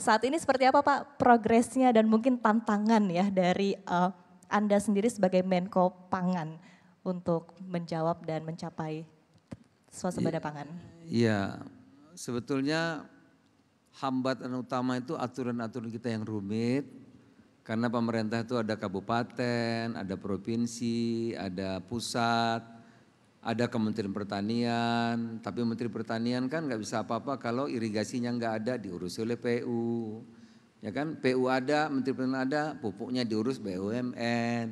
saat ini seperti apa Pak progresnya dan mungkin tantangan ya dari Anda sendiri sebagai Menko Pangan untuk menjawab dan mencapai swasembada pangan? Iya, sebetulnya hambatan utama itu aturan-aturan kita yang rumit. Karena pemerintah itu ada kabupaten, ada provinsi, ada pusat, ada Kementerian Pertanian. Tapi Menteri Pertanian kan nggak bisa apa-apa kalau irigasinya nggak ada, diurus oleh PU. Ya kan, PU ada, Menteri Pertanian ada, pupuknya diurus BUMN.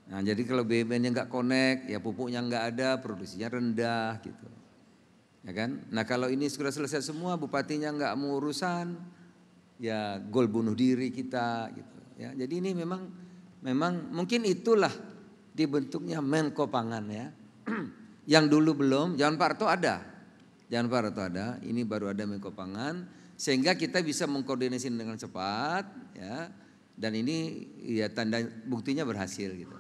Nah jadi kalau BUMN-nya nggak connect, ya pupuknya nggak ada, produksinya rendah gitu. Ya kan? Nah kalau ini sudah selesai semua, bupatinya nggak mau urusan, ya gol bunuh diri kita gitu. Ya, jadi ini memang mungkin itulah dibentuknya Menko Pangan ya. Yang dulu belum, Jangan Pak Harto ada, ini baru ada Menko Pangan sehingga kita bisa mengkoordinasi dengan cepat ya. Dan ini ya tanda buktinya berhasil gitu.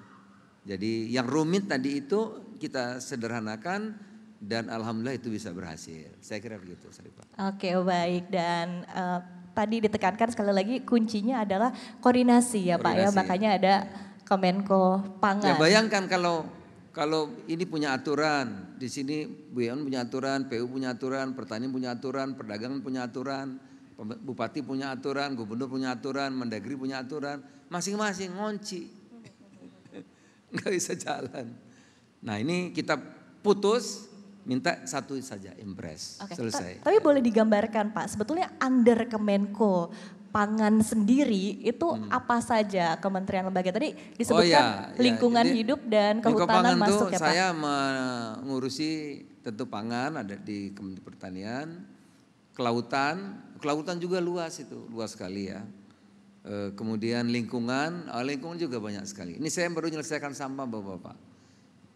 Jadi yang rumit tadi itu kita sederhanakan dan alhamdulillah itu bisa berhasil. Saya kira begitu, Sarifah. Oke, baik, dan tadi ditekankan sekali lagi kuncinya adalah koordinasi ya Pak ya, makanya ada Kemenko Pangan. Ya bayangkan kalau ini punya aturan, di sini BUMN punya aturan, PU punya aturan, Pertanian punya aturan, Perdagangan punya aturan, Bupati punya aturan, Gubernur punya aturan, Mendagri punya aturan, masing-masing ngunci, nggak bisa jalan. Nah ini kita putus. Minta satu saja, Impres, selesai. Tapi boleh digambarkan Pak, sebetulnya under Kemenko Pangan sendiri itu apa saja kementerian lembaga tadi disebutkan lingkungan hidup dan kehutanan masuk ya Pak? Saya mengurusi tentu pangan ada di Kementerian Pertanian, kelautan juga luas sekali ya. Kemudian lingkungan juga banyak sekali. Ini saya baru menyelesaikan sampah Bapak-bapak.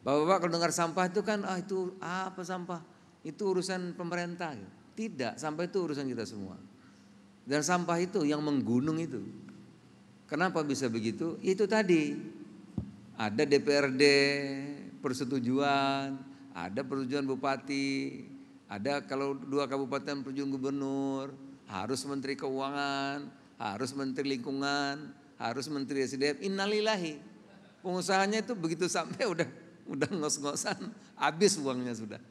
Bapak-bapak kalau dengar sampah itu kan itu apa sampah? Itu urusan pemerintah. Tidak, sampah itu urusan kita semua. Dan sampah itu yang menggunung itu. Kenapa bisa begitu? Itu tadi. Ada DPRD persetujuan, ada persetujuan bupati, ada kalau 2 kabupaten persetujuan gubernur, harus menteri keuangan, harus menteri lingkungan, harus menteri SDM. Innalillahi. Pengusahanya itu begitu sampai udah ngos-ngosan, habis uangnya sudah.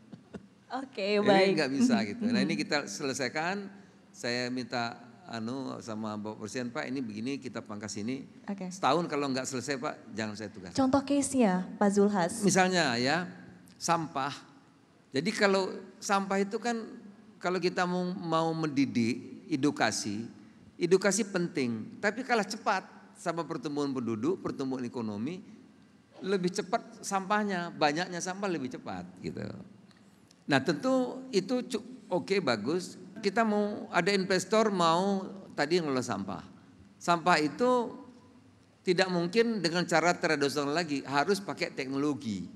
Oke, baik. Nggak bisa gitu. Nah ini kita selesaikan. Saya minta sama Bapak Presiden, Pak ini begini kita pangkas ini. Setahun kalau nggak selesai Pak, jangan saya tugas. Contoh case-nya Pak Zulhas. Misalnya ya sampah. Jadi kalau sampah itu kan kalau kita mau mendidik, edukasi penting. Tapi kalah cepat sama pertumbuhan penduduk, pertumbuhan ekonomi. Lebih cepat sampahnya, banyaknya sampah lebih cepat gitu. Nah tentu itu oke, bagus. Kita mau ada investor mau tadi ngelola sampah. Sampah itu tidak mungkin dengan cara tradisional lagi, harus pakai teknologi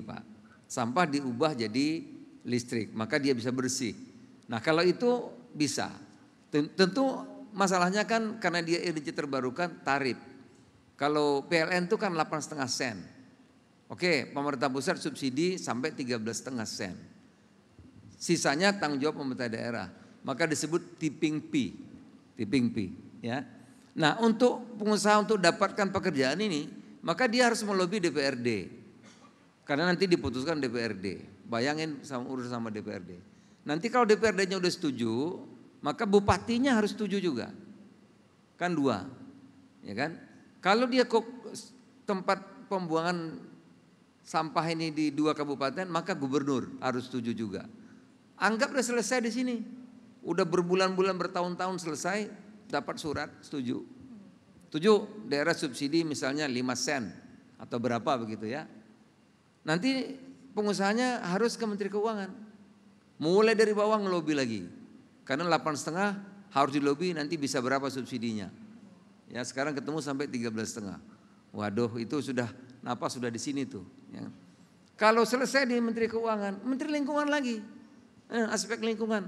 Pak. Sampah diubah jadi listrik, maka dia bisa bersih. Nah kalau itu bisa. Tentu masalahnya kan karena dia energi terbarukan tarif. Kalau PLN itu kan 8,5 sen. Oke, pemerintah pusat subsidi sampai 13,5 sen. Sisanya tanggung jawab pemerintah daerah. Maka disebut tipping fee, ya. Nah, untuk pengusaha untuk dapatkan pekerjaan ini, maka dia harus melobi DPRD. Karena nanti diputuskan DPRD. Bayangin urus sama DPRD. Nanti kalau DPRD-nya udah setuju, maka bupatinya harus setuju juga. Kan 2. Ya kan? Kalau dia tempat pembuangan sampah ini di 2 kabupaten, maka gubernur harus setuju juga. Anggap udah selesai di sini. Udah berbulan-bulan bertahun-tahun selesai, dapat surat setuju. Setuju daerah subsidi misalnya 5 sen atau berapa begitu ya. Nanti pengusahanya harus ke Menteri Keuangan. Mulai dari bawah ngelobi lagi. Karena 8,5 harus dilobi nanti bisa berapa subsidinya. Ya sekarang ketemu sampai 13,5. Waduh itu sudah napas sudah di sini tuh. Ya. Kalau selesai di Menteri Keuangan, Menteri Lingkungan lagi, aspek lingkungan,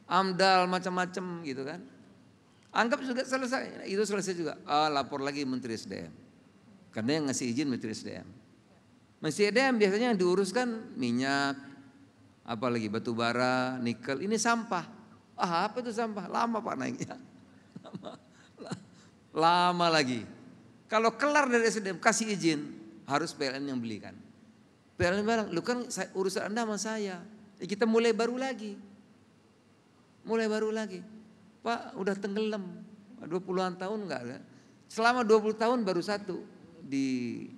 AMDAL macam-macam gitu kan. Anggap juga selesai, itu selesai juga. Lapor lagi Menteri SDM, karena yang ngasih izin Menteri SDM. Menteri SDM biasanya yang diuruskan minyak, apalagi batu bara, nikel, ini sampah. Ah, apa itu sampah? Lama Pak naiknya. Lama lagi. Kalau kelar dari SDM kasih izin, harus PLN yang belikan. PLN bilang, lu kan urusan Anda sama saya. Ya, kita mulai baru lagi. Mulai baru lagi. Pak udah tenggelam, 20-an tahun enggak ada. Selama 20 tahun baru satu di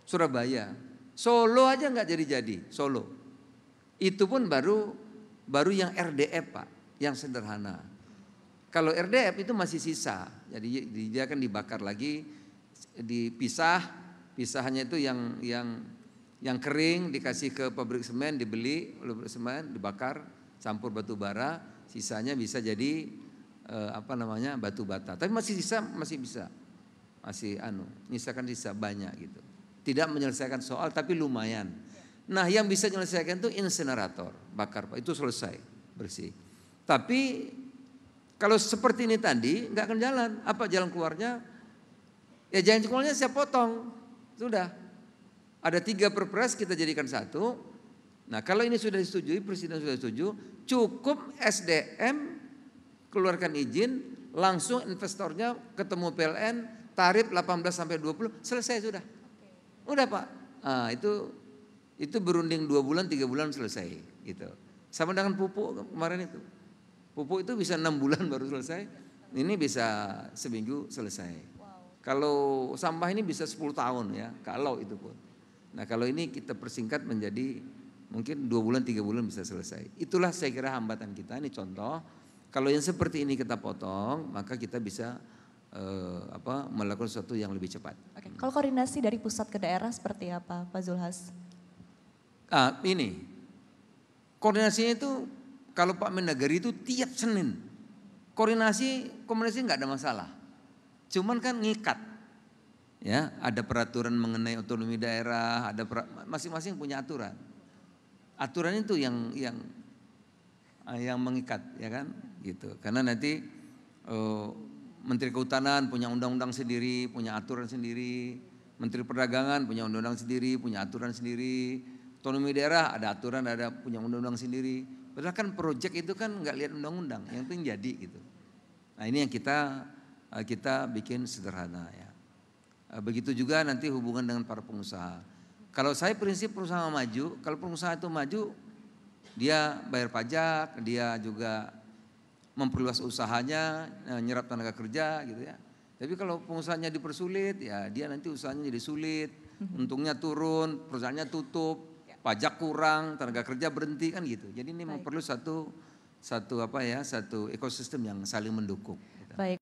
Surabaya. Solo aja enggak jadi-jadi, Solo. Itu pun baru yang RDF Pak, yang sederhana. Kalau RDF itu masih sisa, jadi dia akan dibakar lagi, dipisah, pisahannya itu yang kering dikasih ke pabrik semen, dibeli oleh pabrik semen, dibakar, campur batu bara, sisanya bisa jadi batu bata. Tapi masih sisa, masih bisa, nyisakan sisa banyak gitu. Tidak menyelesaikan soal, tapi lumayan. Nah, yang bisa menyelesaikan itu insinerator, bakar Pak, itu selesai bersih. Tapi kalau seperti ini tadi nggak akan jalan. Apa jalan keluarnya? Ya jalan keluarnya saya potong. Sudah. Ada 3 perpres kita jadikan 1. Nah kalau ini sudah disetujui, Presiden sudah setuju, cukup SDM keluarkan izin, langsung investornya ketemu PLN, tarif 18 sampai 20, selesai sudah. Udah Pak. Nah, itu berunding 2 bulan, 3 bulan selesai gitu. Sama dengan pupuk kemarin itu. Pupuk itu bisa 6 bulan baru selesai, ini bisa seminggu selesai. Kalau sampah ini bisa 10 tahun ya, kalau itu pun. Nah kalau ini kita persingkat menjadi mungkin 2 bulan 3 bulan bisa selesai. Itulah saya kira hambatan kita, ini contoh. Kalau yang seperti ini kita potong, maka kita bisa melakukan sesuatu yang lebih cepat. Oke. Kalau koordinasi dari pusat ke daerah seperti apa Pak Zulhas? Ini koordinasinya itu kalau Pak Mendagri itu tiap Senin komunikasi nggak ada masalah. Cuman kan ngikat, ya ada peraturan mengenai otonomi daerah, ada masing-masing punya aturan. Aturan itu yang mengikat, ya kan, gitu. Karena nanti Menteri Kehutanan punya undang-undang sendiri, punya aturan sendiri. Menteri Perdagangan punya undang-undang sendiri, punya aturan sendiri. Otonomi daerah ada aturan, ada punya undang-undang sendiri. Padahal kan proyek itu kan nggak lihat undang-undang, yang penting jadi gitu. Nah ini yang kita bikin sederhana ya. Begitu juga nanti hubungan dengan para pengusaha. Kalau saya prinsip perusahaan maju, kalau pengusaha itu maju, dia bayar pajak, dia juga memperluas usahanya, nyerap tenaga kerja gitu ya. Tapi kalau pengusahanya dipersulit, ya dia nanti usahanya jadi sulit, untungnya turun, perusahaannya tutup, pajak kurang, tenaga kerja berhenti kan gitu. Jadi ini perlu satu ekosistem yang saling mendukung. Baik.